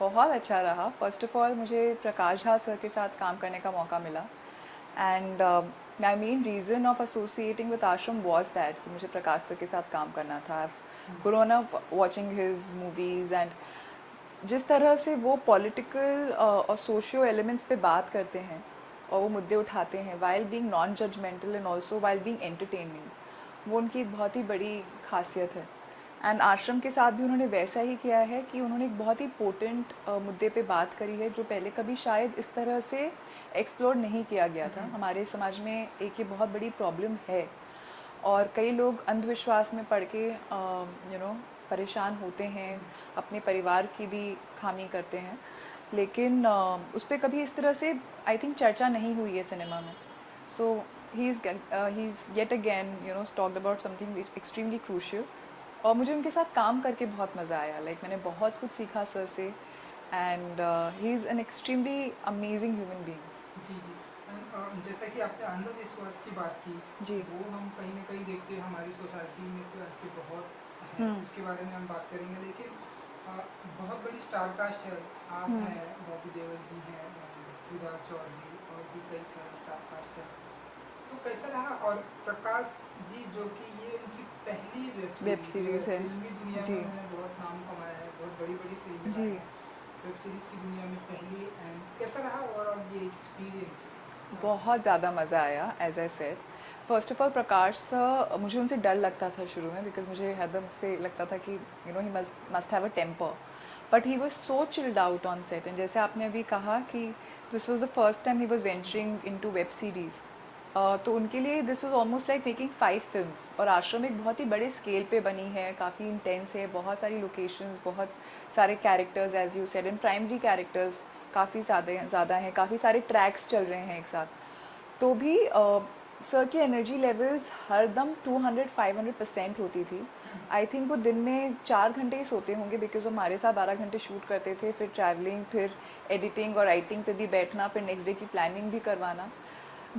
बहुत अच्छा रहा। फ़र्स्ट ऑफ़ ऑल मुझे प्रकाश झा सर के साथ काम करने का मौका मिला and my main reason of associating with आश्रम वॉज दैट कि मुझे प्रकाश सर के साथ काम करना था। Grown up watching his movies and जिस तरह से वो पॉलिटिकल और सोशियो एलिमेंट्स पे बात करते हैं और वो मुद्दे उठाते हैं while being non judgmental and also while being entertaining, वो उनकी एक बहुत ही बड़ी खासियत है। एंड आश्रम के साथ भी उन्होंने वैसा ही किया है कि उन्होंने एक बहुत ही पोटेंट मुद्दे पे बात करी है जो पहले कभी शायद इस तरह से एक्सप्लोर नहीं किया गया था। हमारे समाज में एक ये बहुत बड़ी प्रॉब्लम है और कई लोग अंधविश्वास में पड़ के परेशान होते हैं, अपने परिवार की भी खामी करते हैं, लेकिन उस पर कभी इस तरह से आई थिंक चर्चा नहीं हुई है सिनेमा में। So he is yet again talked about something extremely crucial और मुझे उनके साथ काम करके बहुत मज़ा आया। मैंने बहुत कुछ सीखा सर से and he is an extremely amazing human being. जी जी। जैसा कि आपने अंधविश्वास की बात की, जी। वो हम कहीं ना कहीं देखते हैं हमारी सोसाइटी में, तो ऐसे बहुत हैं, हम्म। उसके बारे में हम बात करेंगे। लेकिन बहुत बड़ी स्टार कास्ट है, आप हम्म। हैं, बॉबी देओल जी हैं, पृथ्वीराज चौधरी और भी कई सारे स्टार कास्ट हैं। तो कैसा रहा? और प्रकाश जी जो कि ये उनकी पहली वेब वेब सीरीज है, सीरीज़ है। फिल्मी दुनिया में जी। उन्होंने बहुत नाम कमाया है, बहुत बड़ी बड़ी फिल्में जी। लाई हैं, वेब सीरीज़ की दुनिया में पहली। एंड कैसा रहा ओवरऑल ये एक्सपीरियंस? बहुत ज़्यादा मज़ा आया as I said. First of all Prakash sir, मुझे उनसे डर लगता था शुरू में बिकॉज मुझे हरदम से लगता था कि he must have a temper, but he was so chilled out on set. And जैसे आपने अभी कहा कि this was the first time he was venturing in to web series, तो उनके लिए this was almost like making 5 films. और आश्रम एक बहुत ही बड़े स्केल पे बनी है, काफ़ी इंटेंस है, बहुत सारी लोकेशंस, बहुत सारे characters as you said, and primary characters काफ़ी ज़्यादा हैं, काफ़ी सारे ट्रैक्स चल रहे हैं एक साथ। तो भी सर की एनर्जी लेवल्स हर दम 200-500% होती थी। आई थिंक वो दिन में 4 घंटे ही सोते होंगे बिकॉज वो हमारे साथ 12 घंटे शूट करते थे, फिर ट्रैवलिंग, फिर एडिटिंग और राइटिंग पे भी बैठना, फिर नेक्स्ट डे की प्लानिंग भी करवाना।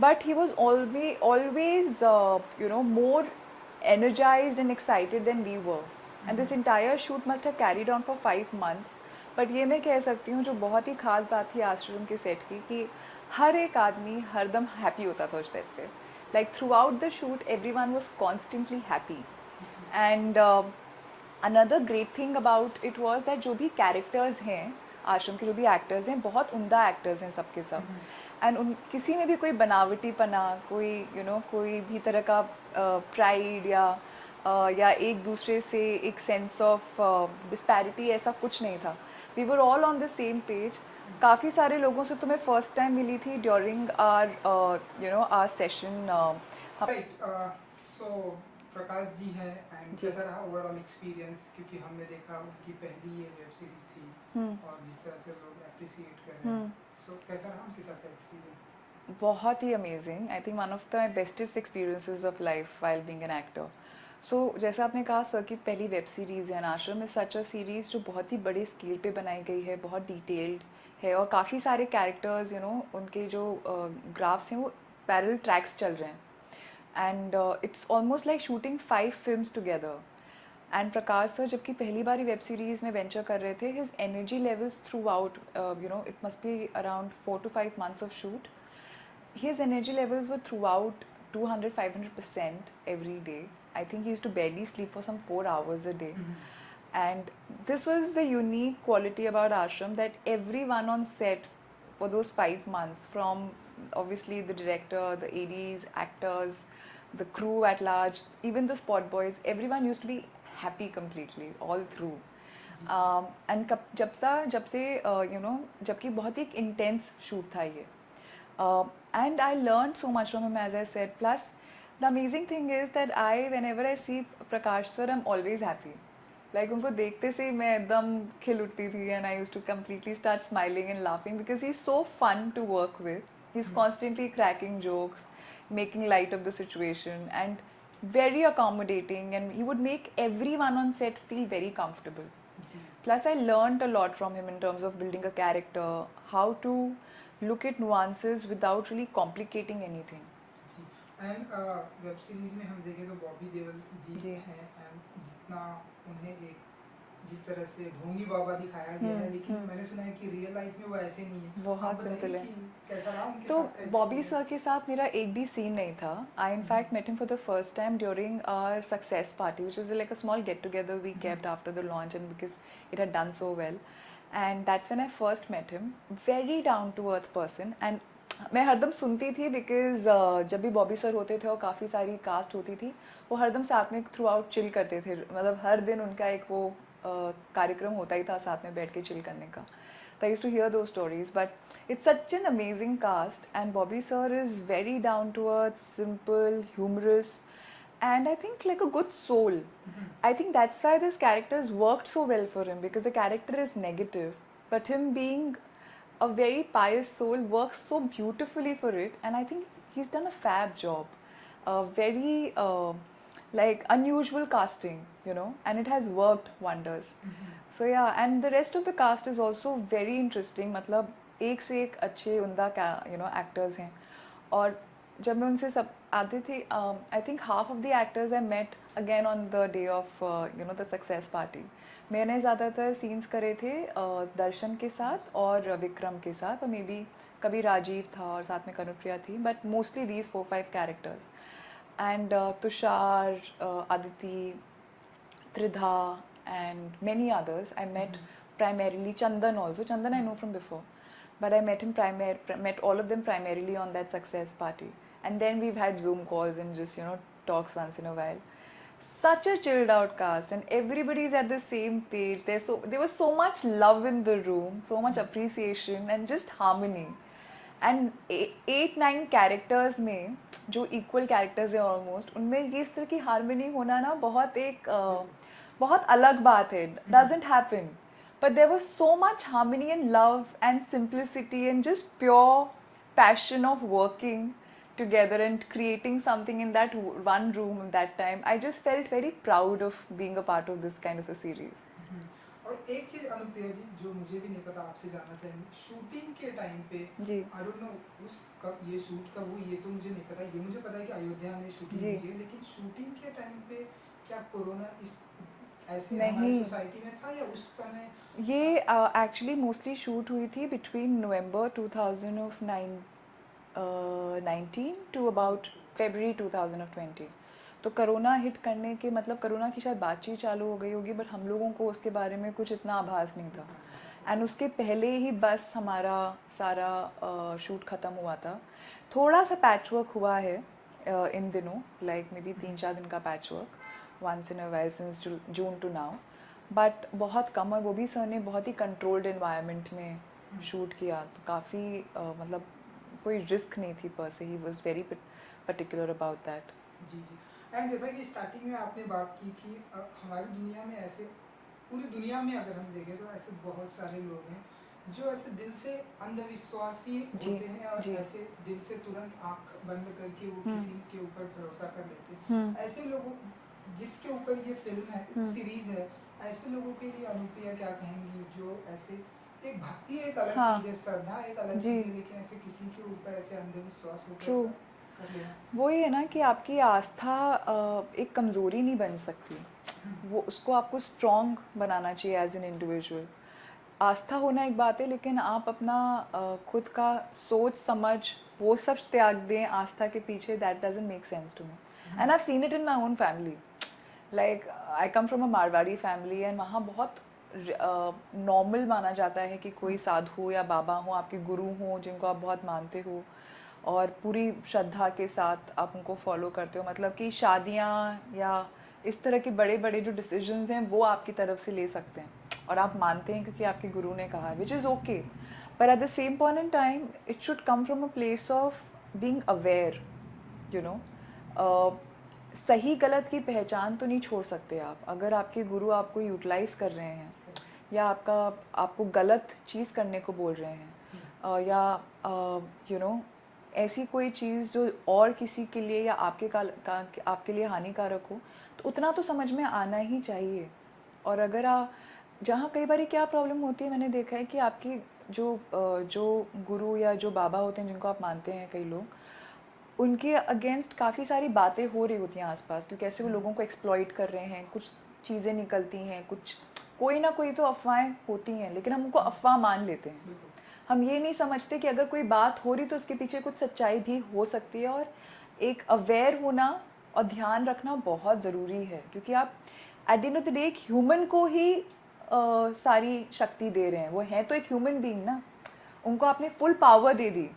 But he was always more energized and excited than we were. And this entire shoot must have carried on for 5 months. But ये मैं कह सकती हूँ जो बहुत ही खास बात थी आश्रम के सेट की कि हर एक आदमी हरदम हैप्पी होता था उस सेट पे। Like throughout the shoot, everyone was constantly happy. And another great thing about it was that जो भी कैरेक्टर्स हैं, आश्रम के जो भी एक्टर्स हैं, बहुत उम्दा एक्टर्स हैं सबके सब। एंड उन किसी में भी कोई बनावटीपना, कोई कोई भी तरह का प्राइड या एक दूसरे से एक सेंस ऑफ डिस्पैरिटी, ऐसा कुछ नहीं था। We were all on the same page. काफ़ी सारे लोगों से तो मैं फर्स्ट टाइम मिली थी ड्यूरिंग आर सेशन। राइट। सो प्रकाश जी है, एंड जी। कैसा रहा ओवरऑल एक्सपीरियंस? क्योंकि हमने देखा उनकी पहली ये वेब सीरीज थी और जिस तरह से लोग अप्रिसिएट कर रहे हैं, सो कैसा रहा उनके साथ का एक्सपीरियंस? बहुत ही amazing. I think one of the bestest experiences of life while being an actor. So जैसा आपने कहा, सर की पहली वेब सीरीज़ है आश्रम में, सच अ सीरीज़ जो बहुत ही बड़े स्केल पे बनाई गई है, बहुत डिटेल्ड है और काफ़ी सारे कैरेक्टर्स उनके जो ग्राफ्स हैं वो पैरेलल ट्रैक्स चल रहे हैं। And it's almost like shooting 5 films together. And Prakash sir जबकि पहली बार वेब सीरीज़ में वेंचर कर रहे थे, his energy levels through out, it must be around 4 to 5 months of shoot, his energy levels were throughout 200-500% every day. I think he used to barely sleep for some 4 hours a day. And this was the unique quality about Ashram, that everyone on set for those 5 months, from obviously the director, the ADs, actors, the crew at large, even the spot boys, everyone used to be happy completely all through. And जब से जबकि बहुत ही एक intense shoot था ये, and I learned so much from him, as I said. Plus, the amazing thing is that whenever I see Prakash sir, I'm always happy. Like उनको देखते से ही मैं एकदम खिल उठती थी, and I used to completely start smiling and laughing because he's so fun to work with. He's constantly cracking jokes, making light of the situation, and very accommodating, and he would make everyone on set feel very comfortable. Plus, I learned a lot from him in terms of building a character, how to look at nuances without really complicating anything. जी। And web series में हम देखें तो बॉबी देओल जी जी। हैं, and जितना उन्हें एक जिस तरह से ढोंगी बाबा दिखाया गया है, लेकिन मैंने सुना है कि रियल लाइफ में वो ऐसे नहीं है। आप बहुत बताइए सिंपल है। कि कैसा रहा उनके तो साथ का बॉबी एक्सपीरियंस? सर के साथ मेरा एक भी सीन नहीं था. I in fact met him for the first time during our success party, which is like a small get together we kept after the launch, and because it had done so well, and that's when I first met him. Very down to earth person, and मैं हरदम सुनती थी because जब भी Bobby sir होते थे और काफ़ी सारी कास्ट होती थी, वो हरदम साथ में थ्रू आउट चिल करते थे. मतलब हर दिन उनका एक वो कार्यक्रम होता ही था साथ में बैठ के चिल करने का. So I used to hear those stories, but it's such an amazing cast, and Bobby sir is very down to earth, simple, humorous, and I think like a good soul. I think that's why this character's worked so well for him, because the character is negative, but him being a very pious soul works so beautifully for it, and I think he's done a fab job. A very like unusual casting, you know, and it has worked wonders. So yeah, and the rest of the cast is also very interesting. मतलब एक से एक अच्छे उमदा actors हैं. और जब मैं उनसे सब आते थे, I think half of the actors I met again on the day of the success party. मैंने ज़्यादातर सीन्स करे थे दर्शन के साथ और विक्रम के साथ, और मे बी कभी राजीव था और साथ में कनुप्रिया थी, but mostly these 4-5 characters. And Tushar, Aditi, Tridha, and many others. I met primarily Chandan also. Chandan I know from before, but I met met all of them primarily on that success party. And then we've had Zoom calls and just talks once in a while. Such a chilled out cast, and everybody's at the same page. There was so much love in the room, so much appreciation and just harmony. And 8-9 characters में जो equal characters हैं almost, उनमें ये इस तरह की harmony होना ना बहुत एक बहुत अलग बात है. Doesn't happen, but there was so much harmony and love and simplicity and just pure passion of working together and creating something in that one room at that time. I just felt very proud of being a part of this kind of a series. और एक चीज अनुप्रिया जी जो मुझे भी नहीं पता, आपसे जानना चाहेंगे, शूटिंग के टाइम पे जी. आई डोंट नो उस कब ये शूट कब हुई, ये तो मुझे नहीं पता. ये मुझे पता है कि अयोध्या में शूटिंग जी. हुई है, लेकिन शूटिंग के टाइम पे क्या कोरोना इस ऐसे नहीं. हमारी सोसाइटी में था या उस समय? ये एक्चुअली मोस्टली शूट हुई थी between November 2019 to about February 2020. तो करोना हिट करने के मतलब करोना की शायद बातचीत चालू हो गई होगी, बट हम लोगों को उसके बारे में कुछ इतना आभास नहीं था. एंड उसके पहले ही बस हमारा सारा शूट ख़त्म हुआ था. थोड़ा सा पैच वर्क हुआ है इन दिनों, लाइक मे बी 3-4 दिन का patch work once in a while since June to now, but बहुत कम, और वो भी सर ने बहुत ही कंट्रोल्ड इन्वायरमेंट में शूट किया. तो काफ़ी मतलब कोई रिस्क नहीं थी पर से. He was very particular about that. जी जी. एंड जैसा कि स्टार्टिंग में आपने बात की कि हमारी दुनिया में ऐसे, पूरी दुनिया में अगर हम देखें तो ऐसे बहुत सारे लोग हैं जो ऐसे दिल से अंधविश्वासी होते हैं और ऐसे दिल से तुरंत आंख बंद करके वो किसी के ऊपर भरोसा कर लेते हैं. ऐसे लोगों जिसके ऊपर ये फिल्म है, सीरीज है, ऐसे लोगों के लिए अनुप्रिया क्या कहेंगी जो ऐसे, एक भक्ति एक अलग चीज है, श्रद्धा एक अलग चीज है, लेकिन ऐसे किसी के ऊपर ऐसे अंधविश्वास होता है. वो ये है ना कि आपकी आस्था एक कमज़ोरी नहीं बन सकती, वो उसको आपको स्ट्रॉन्ग बनाना चाहिए एज एन इंडिविजुअल. आस्था होना एक बात है, लेकिन आप अपना खुद का सोच समझ वो सब त्याग दें आस्था के पीछे. That doesn't make sense to me, and I seen it in my own family. Like I come from a Marwari family, and वहाँ बहुत नॉर्मल माना जाता है कि कोई साधु या बाबा हो, आपके गुरु हो जिनको आप बहुत मानते हो और पूरी श्रद्धा के साथ आप उनको फॉलो करते हो. मतलब कि शादियाँ या इस तरह के बड़े बड़े जो डिसीजंस हैं वो आपकी तरफ से ले सकते हैं और आप मानते हैं क्योंकि आपके गुरु ने कहा है, विच इज़ ओके. पर at the same point in time it should come from a place of being aware, you know. सही गलत की पहचान तो नहीं छोड़ सकते आप. अगर आपके गुरु आपको यूटिलाइज कर रहे हैं या आपको गलत चीज़ करने को बोल रहे हैं या यू नो ऐसी कोई चीज़ जो और किसी के लिए या आपके लिए हानिकारक हो, तो उतना तो समझ में आना ही चाहिए. और अगर जहाँ कई बार क्या प्रॉब्लम होती है, मैंने देखा है कि आपकी जो गुरु या जो बाबा होते हैं जिनको आप मानते हैं, कई लोग उनके अगेंस्ट काफ़ी सारी बातें हो रही होती हैं आसपास, क्योंकि ऐसे वो लोगों को एक्सप्लॉइट कर रहे हैं, कुछ चीज़ें निकलती हैं, कुछ कोई ना कोई तो अफवाहें होती हैं, लेकिन हम उनको अफवाह मान लेते हैं। बिल्कुल। हम ये नहीं समझते कि अगर कोई बात हो रही तो उसके पीछे कुछ सच्चाई भी हो सकती है, और एक अवेयर होना और ध्यान रखना बहुत ज़रूरी है, क्योंकि आप at the end of the day एक ह्यूमन को ही सारी शक्ति दे रहे हैं। वो हैं तो एक ह्यूमन बीइंग ना, उनको आपने फुल पावर दे दी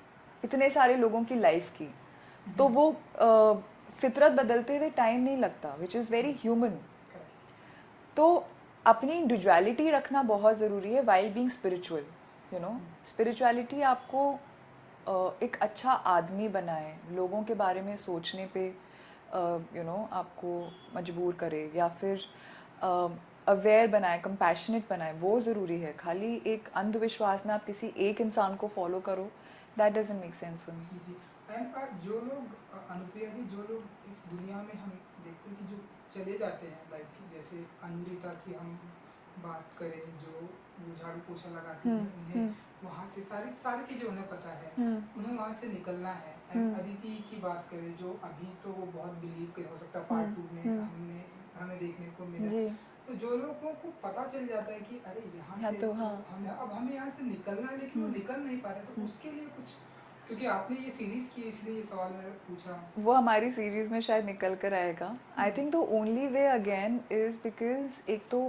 इतने सारे लोगों की लाइफ की, तो वो फितरत बदलते हुए टाइम नहीं लगता, विच इज़ वेरी ह्यूमन। तो अपनी इंडिविजुअलिटी रखना बहुत ज़रूरी है while being spiritual. You know, spirituality आपको एक अच्छा आदमी बनाए, लोगों के बारे में सोचने पे आपको मजबूर करे, या फिर अवेयर बनाए, कंपैशनेट बनाए, वो ज़रूरी है। खाली एक अंधविश्वास में आप किसी एक इंसान को फॉलो करो, that doesn't make sense for me. जी। एंड जो लोग अनुप्रिया जी, जो लोग इस दुनिया में हम देखते हैं कि जो चले जाते हैं, लाइक जैसे अनुरिता की हम बात करें, जो वो झाड़ू पोछा लगाती है, उन्हें वहाँ से सारी सारी चीज़ें उन्हें पता है, उन्हें वहाँ से निकलना है। एंड अदिति की बात करें, जो अभी तो वो बहुत बिलीव कर, हो सकता है पार्ट 2 में हमें देखने को मिले। तो जो लोगों को पता चल जाता है कि अरे यहाँ से तो हमें यहाँ से निकलना है, लेकिन वो निकल नहीं पा रहे, तो उसके लिए कुछ, क्योंकि आपने ये सीरीज की इसलिए ये सवाल मैंने पूछा। वो हमारी सीरीज में शायद निकल कर आएगा। I think the only way again is because एक तो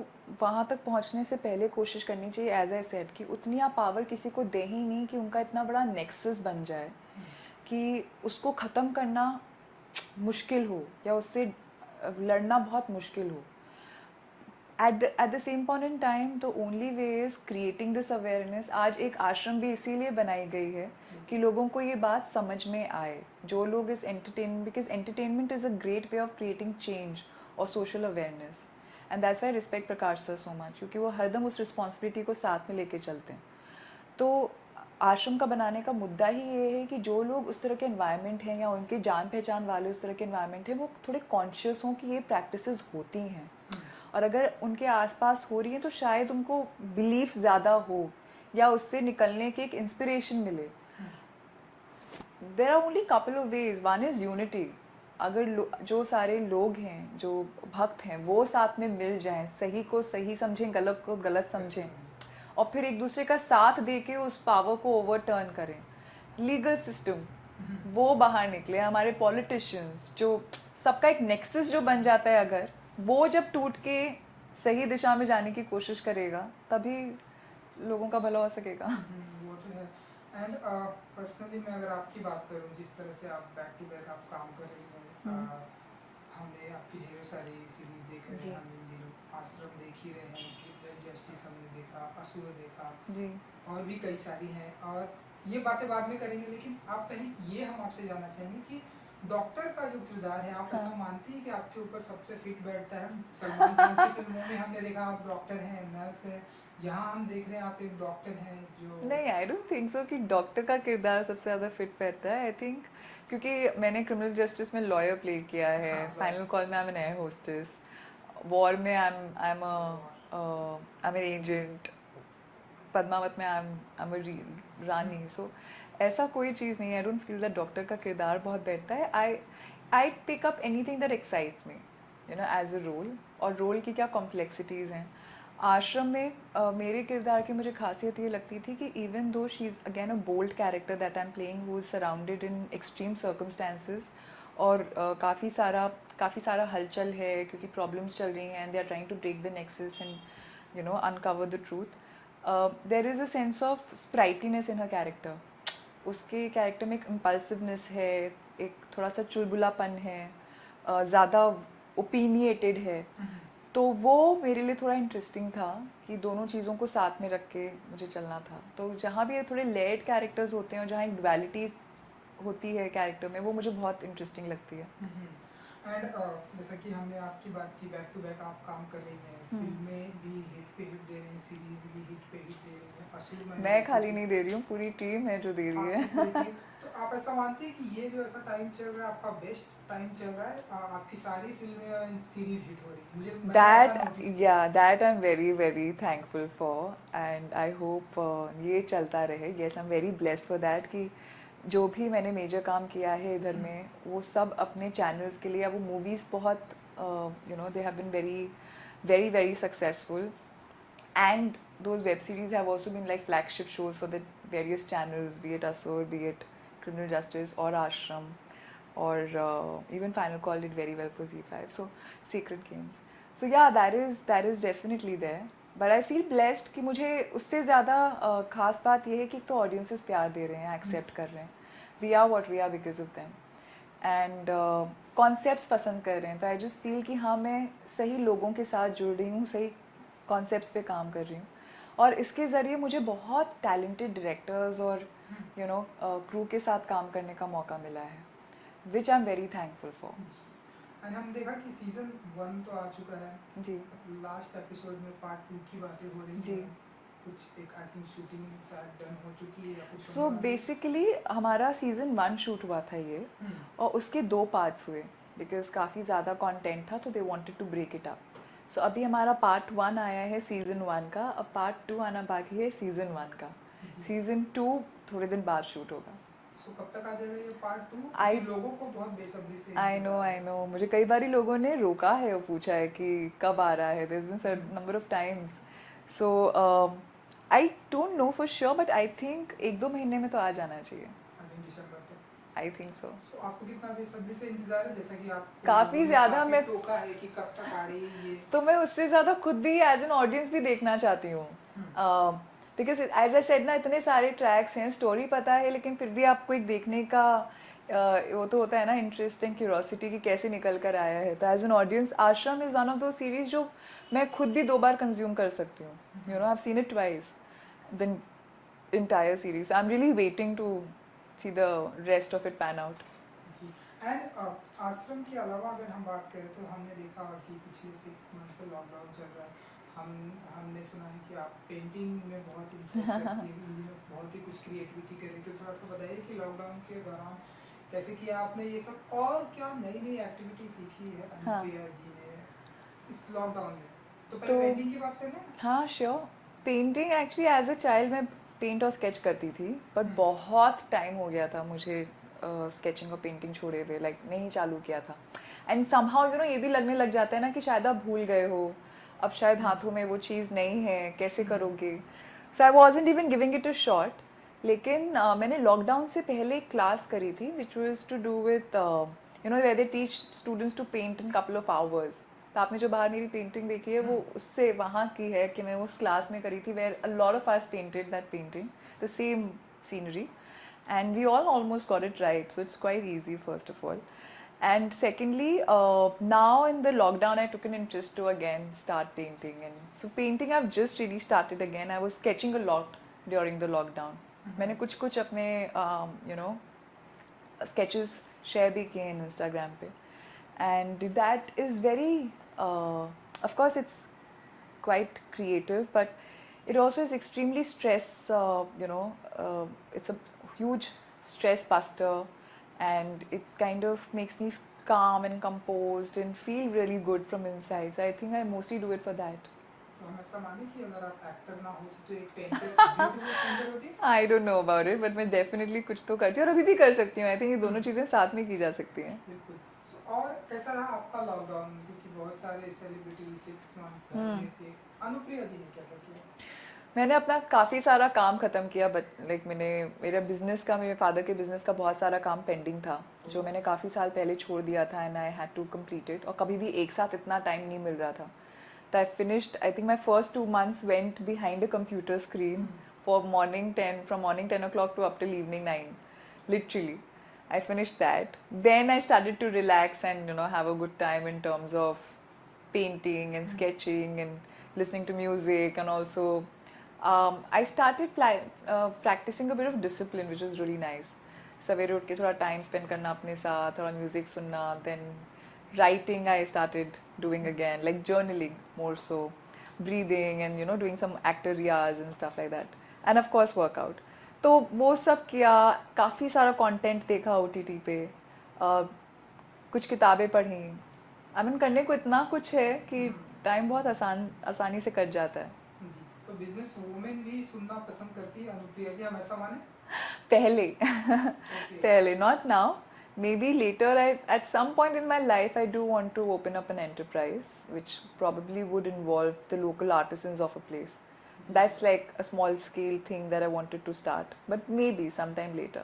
वहाँ तक पहुँचने से पहले कोशिश करनी चाहिए, एज आई सेड, कि उतनी आप पावर किसी को दे ही नहीं कि उनका इतना बड़ा नेक्सस बन जाए कि उसको ख़त्म करना मुश्किल हो या उससे लड़ना बहुत मुश्किल हो। at the same point in time, the only way is creating this awareness. आज एक आश्रम भी इसीलिए बनाई गई है कि लोगों को ये बात समझ में आए, जो लोग इस entertainment, because entertainment is a great way of creating change or social awareness, and that's why I respect Prakash sir so much, क्योंकि वो हरदम उस responsibility को साथ में लेके चलते हैं। तो आश्रम का बनाने का मुद्दा ही ये है कि जो लोग उस तरह के एनवायरनमेंट हैं या उनके जान पहचान वाले उस तरह के एनवायरनमेंट हैं, वो थोड़े कॉन्शियस हों कि ये प्रैक्टिसेस होती हैं, और अगर उनके आसपास हो रही है तो शायद उनको बिलीफ ज़्यादा हो या उससे निकलने की एक इंस्पिरेशन मिले। There are only couple of ways. One is unity. अगर जो सारे लोग हैं, जो भक्त हैं, वो साथ में मिल जाएं, सही को सही समझें, गलत को गलत समझें, और फिर एक दूसरे का साथ दे के उस पावर को ओवरटर्न करें, लीगल सिस्टम वो बाहर निकले, हमारे पॉलिटिशियंस, जो सबका एक नेक्सस जो बन जाता है, अगर वो जब टूट के सही दिशा में जाने की कोशिश करेगा, तभी लोगों का भला हो सकेगा। वो तो है। एंड पर्सनली मैं अगर आपकी बात करूं, जिस तरह से आप बैक टू बैक आप काम कर रही हैं, हमने आपकी ढेरों सारी सीरीज देख रहे हैं, हम इन दिनों आश्रम देख ही रहे हैं, क्रिमिनल जस्टिस हमने देखा, असुर देखा जी, और भी कई सारी हैं, और ये बातें बाद में करेंगे, लेकिन आप पहले ये हम आपसे जानना चाहेंगे कि डॉक्टर का जो किरदार है, आप ऐसा मानती हैं कि आपके ऊपर सबसे फिट बैठता है? सलमान खान की फिल्मों में हमने देखा आप डॉक्टर हैं, नर्स हैं, यहाँ हम देख रहे हैं आप एक डॉक्टर हैं जो... नहीं, आई डोंट थिंक सो कि डॉक्टर का किरदार सबसे ज़्यादा फिट बैठता है। आई थिंक क्योंकि मैंने क्रिमिनल जस्टिस में लॉयर प्ले किया है, फाइनल कॉल में I am an air hostess, War में I am an agent, Padmaavat में आई एम अ रानी। सो ऐसा कोई चीज़ नहीं है। I don't feel that doctor का किरदार बहुत बैठता है। I pick up anything that excites me, you know, as a role, और रोल की क्या कॉम्प्लेक्सिटीज़ हैं। आश्रम में मेरे किरदार की मुझे खासियत ये लगती थी कि even though she is again a bold character that I am playing, who is surrounded in extreme circumstances, और काफ़ी सारा हलचल है क्योंकि प्रॉब्लम्स चल रही हैं, and they are trying to break the nexus and you know uncover the truth. There is a sense of sprightliness in her character. उसके कैरेक्टर में एक इम्पल्सिवनेस है, एक थोड़ा सा चुलबुलापन है, ज़्यादा ओपिनिएटेड है। तो वो मेरे लिए थोड़ा इंटरेस्टिंग था कि दोनों चीज़ों को साथ में रख के मुझे चलना था। तो जहाँ भी थोड़े लेयर्ड कैरेक्टर्स होते हैं और जहाँ एक डुअलिटी होती है कैरेक्टर में, वो मुझे बहुत इंटरेस्टिंग लगती है। एंड जैसा कि हमने आपकी बात की, बैक टू बैक आप काम कर रही हैं, फिल्में भी हिट पे हिट दे रही हैं, सीरीज भी हिट पे हिट दे रही हैं, असुर में मैं खाली नहीं दे रही हूँ, पूरी टीम है जो दे रही है। तो आप ऐसा मानते हैं कि ये जो ऐसा टाइम चल रहा है, आपका बेस्ट टाइम चल रहा है, आपकी सारी फिल्में सीरीज हिट हो रही है? मुझे that I am very very thankful for, and I hope ये चलता रहे। Yes, I am very blessed for that कि जो भी मैंने मेजर काम किया है इधर में, वो सब अपने चैनल्स के लिए, वो मूवीज़ बहुत you know they have been very very very successful, and those web series have also been like flagship shows for the various channels, be it Asur, be it Criminal Justice or Ashram, or even Final Call did very well for Z5. So Sacred Games. So yeah, that is definitely there. But I feel blessed कि मुझे उससे ज़्यादा खास बात ये है कि तो audiences प्यार दे रहे हैं, accept कर रहे हैं. We are what we are because of them. And concepts पसंद कर रहे हैं. तो आई जस्ट फील कि हाँ, मैं सही लोगों के साथ जुड़ रही हूँ, सही कॉन्सेप्ट्स पे काम कर रही हूँ, और इसके ज़रिए मुझे बहुत टैलेंटेड डायरेक्टर्स और यू नो क्रू के साथ काम करने का मौका मिला है, which I am very thankful for. And हम देखा कि सीजन 1 तो आ चुका है जी. लास्ट एपिसोड में पार्ट 2 की बातें हो रही जी. हैं. कुछ एक आई थिंक शूटिंग शायद डन हो चुकी है या कुछ सो बेसिकली हमारा सीज़न 1 शूट हुआ था ये, और उसके 2 पार्ट्स हुए बिकॉज काफ़ी ज़्यादा कंटेंट था, तो they wanted to break it up. So अभी हमारा पार्ट 1 आया है सीज़न 1 का, अब पार्ट 2 आना बाकी है सीज़न 1 का. सीज़न 2 थोड़े दिन बाद शूट होगा. सो कब तक आ जाएगा ये पार्ट 2? I- लोगों को बहुत बेसब्री से आई नो मुझे कई बारी लोगों ने रोका है और पूछा है कि कब आ रहा है. There has been number of times. So I don't know for sure, but I think 1-2 महीने में तो आ जाना चाहिए. अभी दिसंबर तक. I think so. सो आपको कितना बेसब्री से इंतजार है, जैसा कि आप काफ़ी ज़्यादा. मैं टोका है कि कब तक आ रही है ये? तो मैं उससे ज़्यादा खुद भी एज एन ऑडियंस भी देखना चाहती हूँ, बिकॉज एज आई सेड ना, इतने सारे ट्रैक्स हैं, स्टोरी पता है, लेकिन फिर भी आपको एक देखने का वो तो होता है ना, इंटरेस्ट एंड क्यूरोसिटी कि कैसे निकल कर आया है. तो एज एन ऑडियंस आश्रम इज़ वन ऑफ दो सीरीज जो मैं खुद भी 2 बार कंज्यूम कर सकती हूँ. You know, I have seen it twice the entire series. I'm really waiting to see the rest of it pan out. जी. एंड आश्रम के अलावा अगर हम बात करें तो हमने देखा कि पिछले 6 मंथ से लॉकडाउन चल रहा है. हमने सुना है कि आप पेंटिंग में बहुत इंटरेस्ट रखती हैं, इन दिनों बहुत ही कुछ क्रिएटिविटी कर रही. तो थोड़ा सा बताइए कि लॉकडाउन के दौरान कैसे किया आपने ये सब, और क्या नई नई एक्टिविटी सीखी है अनुप्रिया जी ने इस लॉकडाउन में? तो पहले पेंटिंग की बात करें. हाँ sure. Painting actually as a child मैं पेंट और स्केच करती थी, बट बहुत टाइम हो गया था मुझे स्केचिंग और पेंटिंग छोड़े हुए, लाइक नहीं चालू किया था. एंड समहाउ यू नो ये भी लगने लग जाता है ना कि शायद आप भूल गए हो, अब शायद हाथों में वो चीज़ नहीं है, कैसे करोगे. So I wasn't even giving it a shot. लेकिन मैंने लॉकडाउन से पहले एक क्लास करी थी which was to do with you know where they teach students to paint in couple of hours. तो आपने जो बाहर मेरी पेंटिंग देखी है वो उससे वहाँ की है कि मैं उस क्लास में करी थी, where a lot of us painted that painting, the same scenery, and we all almost got it right, so it's quite easy first of all. And secondly, now in the lockdown I took an interest to again start painting, and so painting I've just really started again. I was sketching a lot during the lockdown. मैंने कुछ अपने you know sketches share भी किए हैं Instagram पे, and that is very of course it's quite creative, but it also is extremely stress, you know, it's a huge stress buster, and it kind of makes me calm and composed and feel really good from inside. So I think I mostly do it for that. तो हम ऐसा माने कि अगर आप actor ना होती तो एक पेंटर, ब्यूटीफुल पेंटर होती? I don't know about it, but मैं definitely कुछ तो करती हूँ, और अभी भी कर सकती हूँ. I think ये दोनों चीज़ें साथ में की जा सकती हैं. बिल्कुल. और कैसा रहा आपका लॉकडाउन, क्योंकि बहुत सारे सेलिब्रिटी 6 मंथ में थे. अनुप्रिया जी ने क्या किया? मैंने अपना काफ़ी सारा काम ख़त्म किया, बट लाइक मेरा बिज़नेस का, मेरे फादर के बिज़नेस का बहुत सारा काम पेंडिंग था जो मैंने काफ़ी साल पहले छोड़ दिया था, and I had to complete it. और कभी भी एक साथ इतना टाइम नहीं मिल रहा था. तो I finished, I think my first 2 months went behind a computer screen for from morning 10 o'clock to up till evening 9, literally. I finished that. Then I started to relax and have a good time in terms of painting and sketching and listening to music, and also I started practicing a bit of discipline, which was really nice. सवेरे उठ के थोड़ा time spend करना अपने साथ, थोड़ा music सुनना, then writing I started doing again, like journaling more so, breathing, and doing some actor riyaz and stuff like that, and of course workout. तो वो सब किया, काफ़ी सारा कंटेंट देखा OTT पे, कुछ किताबें पढ़ी. आई मीन करने को इतना कुछ है कि टाइम बहुत आसानी से कट जाता है. तो बिजनेस वुमेन भी सुनना पसंद करती है अनुप्रिया जी, हम ऐसा माने? पहले पहले, not now. maybe later, at some point in my life, I do want to open up an enterprise, which probably would involve the local artisans of a place. That's like a small scale thing that I wanted to start, but maybe sometime later.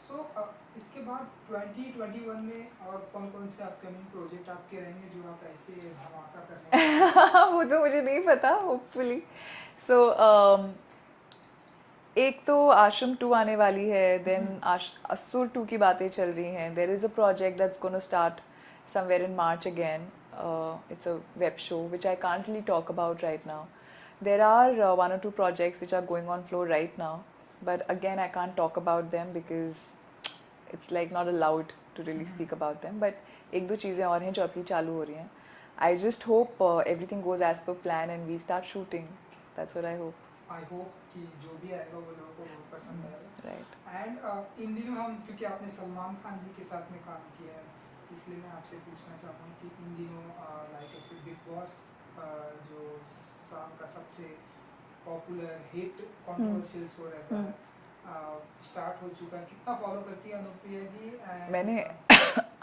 सो इसके बाद 2021 में और कौन कौन से upcoming project आपके रहेंगे जो आप ऐसे धमाका करने वाले हैं? वो तो मुझे नहीं पता, होपफुली. सो एक तो आश्रम 2 आने वाली है, देन असुर 2 की बातें चल रही हैं. There is a project that's gonna start somewhere in March again. It's a web show which I can't really talk about right now. There are 1 or 2 projects which are going on floor right now, but again I can't talk about them because it's like not allowed to really speak about them. But एक दो चीज़ें और हैं जो अभी चालू हो रही हैं. I just hope everything goes as per plan and we start shooting. That's what I hope. I hope कि जो भी आएगा वो लोगों को बहुत पसंद आएगा. Right. एंड इन दिनों हम, क्योंकि आपने सलमान खान जी के साथ में काम किया है, इसलिए मैं आपसे पूछना चाहता हूँ कि इन दिनों लाइक ऐसे बिग बॉस जो साल का सबसे पॉपुलर हिट कंट्रोवर्शियल शो रहता है स्टार्ट हो चुका है, कितना फॉलो करती है अनुप्रिया जी? मैंने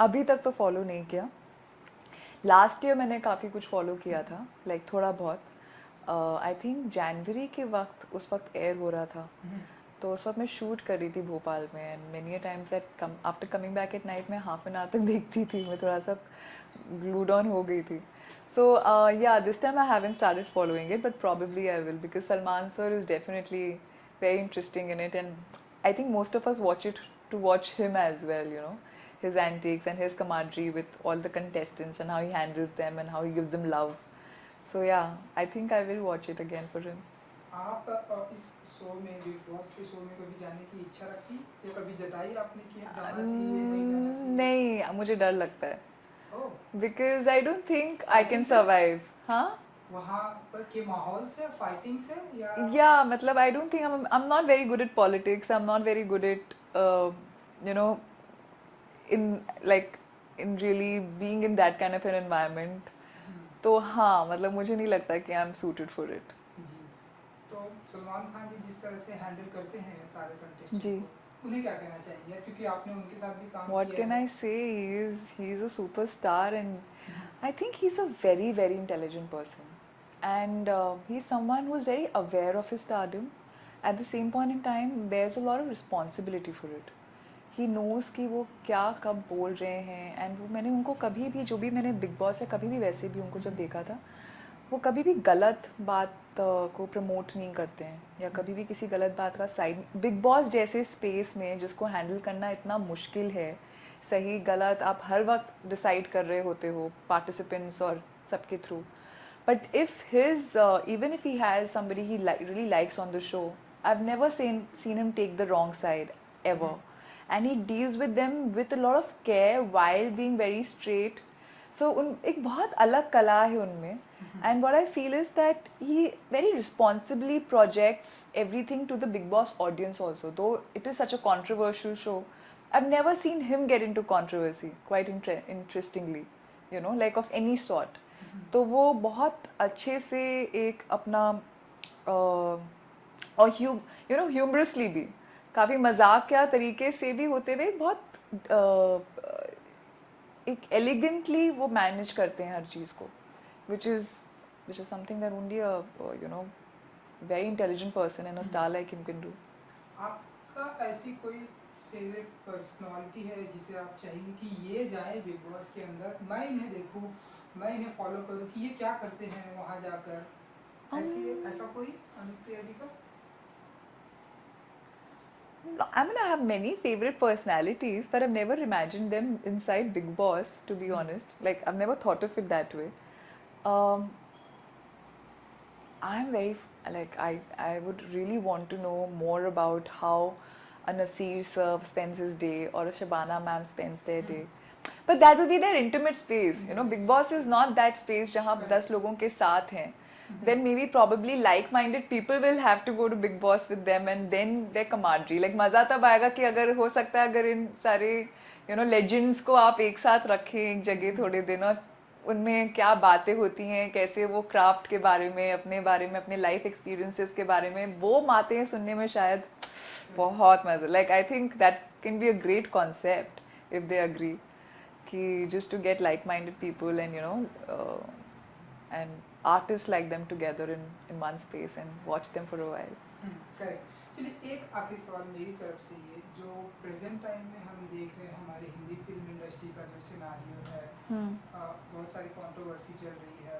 अभी तक तो फॉलो नहीं किया. लास्ट ईयर मैंने काफ़ी कुछ फॉलो किया था, लाइक थोड़ा बहुत. आई थिंक जनवरी के वक्त, उस वक्त एयर हो रहा था, तो उस वक्त मैं शूट कर रही थी भोपाल में. And many times that after coming back at night मैं हाफ एन आवर तक देखती थी. मैं थोड़ा सा ग्लूड ऑन हो गई थी. So yeah, this time I haven't started following it, but probably I will, because Salman sir is definitely very interesting in it, and I think most of us watch it to watch him as well, you know, his antics and his camaraderie with all the contestants and how he handles them and how he gives them love. So yeah, I think I will watch it again for him. आप इस show में, big boss के show में कभी जाने की इच्छा रखती या कभी जताई आपने कि जाना चाहिए नहीं जाना चाहिए? नहीं, मुझे डर लगता है, ओह, because I don't think I can survive. हाँ? वहाँ पर के माहौल से, फाइटिंग से, या Yeah, मतलब I don't think I'm not very good at politics. I'm not very good at you know, in like in really being in that kind of an environment. तो हाँ, मतलब मुझे नहीं लगता कि I'm suited for it. जी. तो सलमान खान जी जिस तरह से हैंडल करते हैं सारे कंटेस्टेंट जी. को, उन्हें क्या कहना चाहेंगे, क्योंकि आपने उनके साथ भी काम What किया can है. I say? He's a superstar, and I think he's a very very intelligent person, and he's someone who's very aware of his stardom. At the same point in time, bears a lot of responsibility for it. He knows कि वो क्या कब बोल रहे हैं, and वो मैंने उनको कभी भी, जो भी मैंने बिग बॉस या कभी भी वैसे भी उनको जब देखा था, वो कभी भी गलत बात को प्रमोट नहीं करते हैं या कभी भी किसी गलत बात का साइड. बिग बॉस जैसे स्पेस में जिसको हैंडल करना इतना मुश्किल है, सही गलत आप हर वक्त डिसाइड कर रहे होते हो पार्टिसिपेंट्स और सबके through. But if his even if he has somebody he really likes on the show, I've never seen him take the wrong side ever, and he deals with them with a lot of care while being very straight. So उन एक बहुत अलग कला है उनमें. And what I feel is that he very responsibly projects everything to the Big Boss audience also. Though it is such a controversial show, I've never seen him get into controversy, quite interestingly, you know, like of any sort. तो वो बहुत अच्छे से एक अपना और you know, humorously भी, काफ़ी मजाक क्या तरीके से भी होते हुए बहुत एक एलिगेंटली वो मैनेज करते हैं हर चीज़ को, which is something that only a you know, very intelligent person and a star like him can do. आपका ऐसी कोई फेवरेट पर्सनालिटी है जिसे आप चाहेंगे कि ये जाए बिग बॉस के अंदर, मैं इन्हें देखूं, मैं इन्हें फॉलो करूं कि ये क्या करते हैं वहां जाकर, ऐसा कोई अनुप्रिया जी का? I mean, I have many favorite personalities, but I've never imagined them inside Big Boss, to be honest. Like, I've never thought of it that way. I'm very, like, I would really want to know more about how a Nasir sir spends his day or a Shabana ma'am spends their day. But that will be their intimate space. You know, Big Boss is not that space जहाँ 10 लोगों के साथ हैं. Then maybe probably like-minded people will have to go to Big Boss with them, and then their camaraderie. Like मज़ा तब आएगा कि अगर हो सकता है अगर इन सारे you know legends को आप एक साथ रखें एक जगह थोड़े दिन, और उनमें क्या बातें होती हैं, कैसे वो क्राफ्ट के बारे में, अपने लाइफ एक्सपीरियंसेस के बारे में वो बातें सुनने में शायद बहुत मज़ा. Like I think that can be a great concept. if they agree, कि just to get like-minded people and and artists like them together in one space and watch them for a while. Correct. चलिए एक आखिरी सवाल मेरी तरफ से, ये जो प्रेजेंट टाइम में हम देख रहे हैं हमारे हिंदी फिल्म इंडस्ट्री का जो सिनारियो है, बहुत सारी कंट्रोवर्सी चल रही है,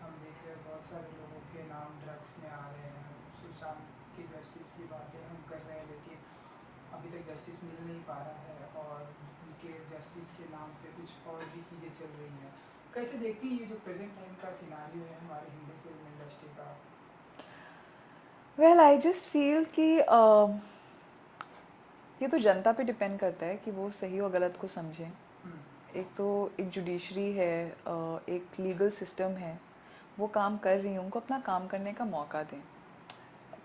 हम देख रहे हैं बहुत सारे लोगों के नाम ड्रग्स में आ रहे हैं, सुशांत की जस्टिस की बातें हम कर रहे हैं लेकिन अभी तक जस्टिस मिल नहीं पा रहा है और उनके जस्टिस के नाम पे कुछ और भी चीज़ें चल रही हैं। कैसे देखती हैं ये जो प्रेजेंट टाइम का सिनारियो है हमारे हिंदी फिल्म इंडस्ट्री का? Well, I just feel कि ये तो जनता पे डिपेंड करता है कि वो सही और गलत को समझें। एक तो एक जुडिशरी है, एक लीगल सिस्टम है, वो काम कर रही हैं, उनको अपना काम करने का मौका दें।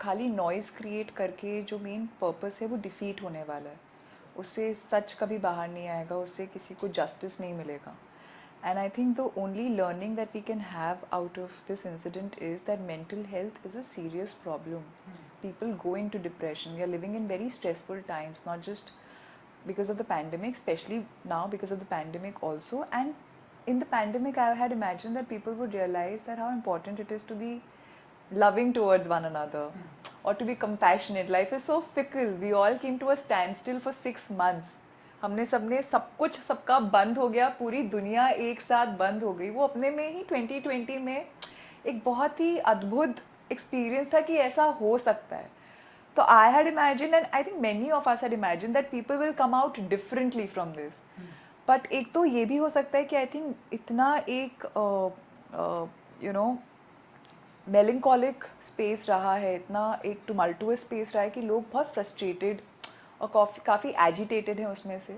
खाली नॉइज़ क्रिएट करके जो मेन पर्पस है वो डिफीट होने वाला है, उससे सच कभी बाहर नहीं आएगा, उससे किसी को जस्टिस नहीं मिलेगा। And I think the only learning that we can have out of this incident is that mental health is a serious problem. People go into depression. We are living in very stressful times, not just because of the pandemic, especially now because of the pandemic also. And in the pandemic, I had imagined that people would realize that how important it is to be loving towards one another or to be compassionate. Life is so fickle. We all came to a standstill for 6 months. हमने सबने सब कुछ सबका बंद हो गया, पूरी दुनिया एक साथ बंद हो गई। वो अपने में ही 2020 में एक बहुत ही अद्भुत एक्सपीरियंस था कि ऐसा हो सकता है। तो I had imagine and I think many of us had imagine that people will come out differently from this. But एक तो ये भी हो सकता है कि आई थिंक इतना एक मेलिंकॉलिक स्पेस रहा है, इतना एक टुमल्टुअस स्पेस रहा है कि लोग बहुत फ्रस्ट्रेटेड और काफ़ी एजिटेटेड हैं उसमें से,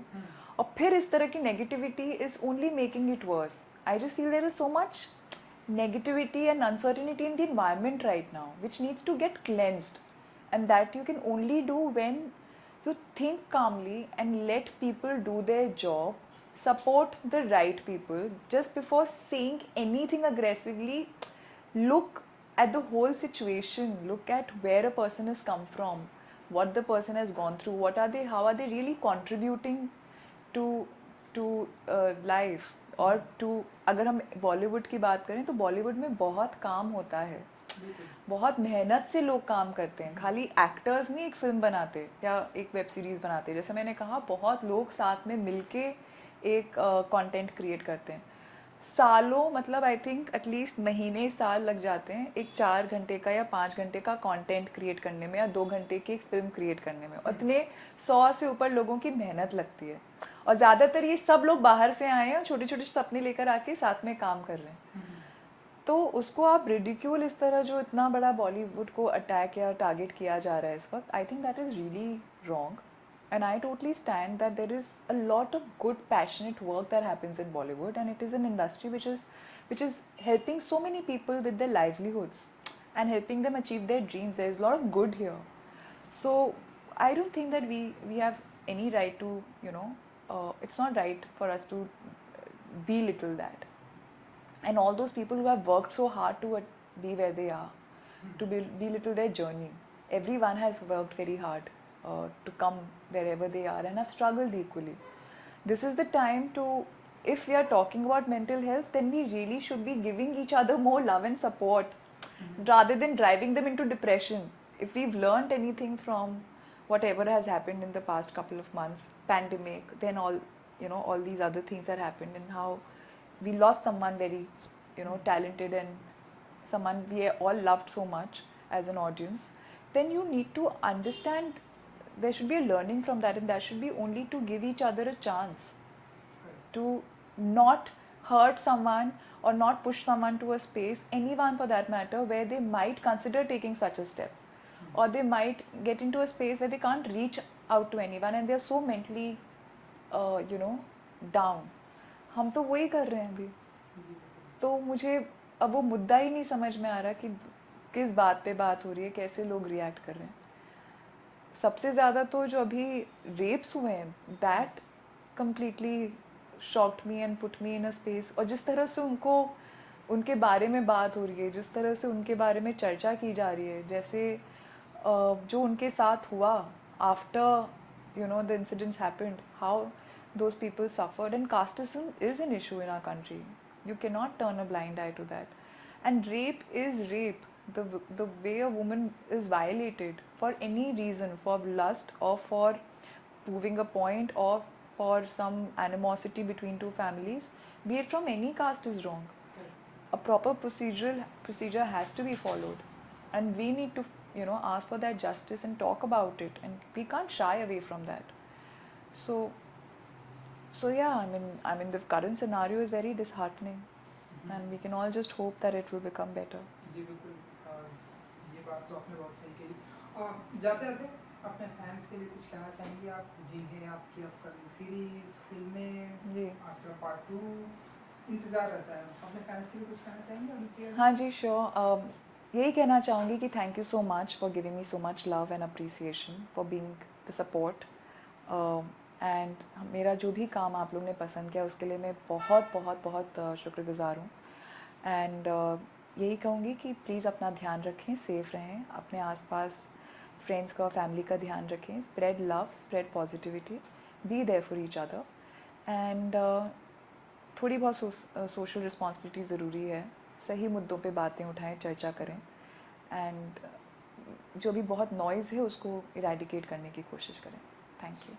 और फिर इस तरह की negativity is only making it worse. I just feel there is so much negativity and uncertainty in the environment right now which needs to get cleansed, and that you can only do when you think calmly and let people do their job, support the right people. Just before saying anything aggressively, look at the whole situation, look at where a person has come from, what the person has gone through, how are they really contributing to life. और to अगर हम बॉलीवुड की बात करें तो बॉलीवुड में बहुत काम होता है, बहुत मेहनत से लोग काम करते हैं। खाली एक्टर्स नहीं एक फिल्म बनाते या एक वेब सीरीज़ बनाते, जैसे मैंने कहा बहुत लोग साथ में मिलके एक कंटेंट क्रिएट करते हैं। सालों, मतलब आई थिंक एटलीस्ट महीने साल लग जाते हैं एक 4 घंटे का या 5 घंटे का कंटेंट क्रिएट करने में या 2 घंटे की एक फिल्म क्रिएट करने में। उतने 100 से ऊपर लोगों की मेहनत लगती है, और ज़्यादातर ये सब लोग बाहर से आए हैं और छोटे छोटे सपने लेकर आके साथ में काम कर रहे हैं। तो उसको आप रिडिक्यूल इस तरह जो इतना बड़ा बॉलीवुड को अटैक या टारगेट किया जा रहा है इस वक्त, I think that is really wrong. And I totally stand that there is a lot of good passionate work that happens in Bollywood, and it is an industry which is helping so many people with their livelihoods and helping them achieve their dreams. There is a lot of good here. So I don't think that we have any right to, it's not right for us to belittle that. And all those people who have worked so hard to be where they are, to belittle their journey. Everyone has worked very hard to come wherever they are and have struggled equally. This is the time to, if we are talking about mental health, then we really should be giving each other more love and support rather than driving them into depression. If we've learned anything from whatever has happened in the past couple of months, pandemic, then all these other things that happened, and how we lost someone very talented and someone we all loved so much as an audience, then you need to understand there should be a learning from that, and that should be only to give each other a chance to not hurt someone or not push someone to a space, anyone for that matter, where they might consider taking such a step, or they might get into a space where they can't reach out to anyone and they are so mentally down. हम तो वही कर रहे हैं अभी। तो मुझे अब वो मुद्दा ही नहीं समझ में आ रहा कि किस बात पे बात हो रही है, कैसे लोग रिएक्ट कर रहे हैं। सबसे ज़्यादा तो जो अभी रेप्स हुए हैं, that completely shocked me and put me in a space. और जिस तरह से उनके बारे में बात हो रही है, जिस तरह से उनके बारे में चर्चा की जा रही है, जैसे जो उनके साथ हुआ after the incidents happened, how those people suffered, and casteism is an issue in our country. You cannot turn a blind eye to that. And rape is rape. The way a woman is violated for any reason, for lust or for proving a point or for some animosity between two families, be it from any caste, is wrong. A proper procedure has to be followed, and we need to ask for that justice and talk about it, and we can't shy away from that. So yeah, I mean the current scenario is very disheartening, and we can all just hope that it will become better. जी बिल्कुल, ये बात तो आपने बहुत सही कही। जाते जाते अपने फैंस के लिए कुछ कहना चाहेंगे आप, जिन्हें आपकी अपकमिंग सीरीज, फिल्में, जी। आश्रम पार्ट 2 इंतज़ार रहता है, अपने फैंस के लिए कुछ कहना चाहेंगे उनके? हाँ जी, श्योर। यही कहना चाहूँगी कि thank you so much for giving me so much love and appreciation, for being the support, and मेरा जो भी काम आप लोग ने पसंद किया उसके लिए मैं बहुत बहुत बहुत शुक्रगुजार हूँ। एंड यही कहूँगी कि प्लीज़ अपना ध्यान रखें, सेफ़ रहें, अपने आसपास फ्रेंड्स का, फैमिली का ध्यान रखें, spread love, spread positivity, be there for each other, and थोड़ी बहुत सोशल रिस्पॉन्सिबिलिटी ज़रूरी है। सही मुद्दों पे बातें उठाएं, चर्चा करें, एंड जो भी बहुत नॉइज़ है उसको इरेडिकेट करने की कोशिश करें। Thank you.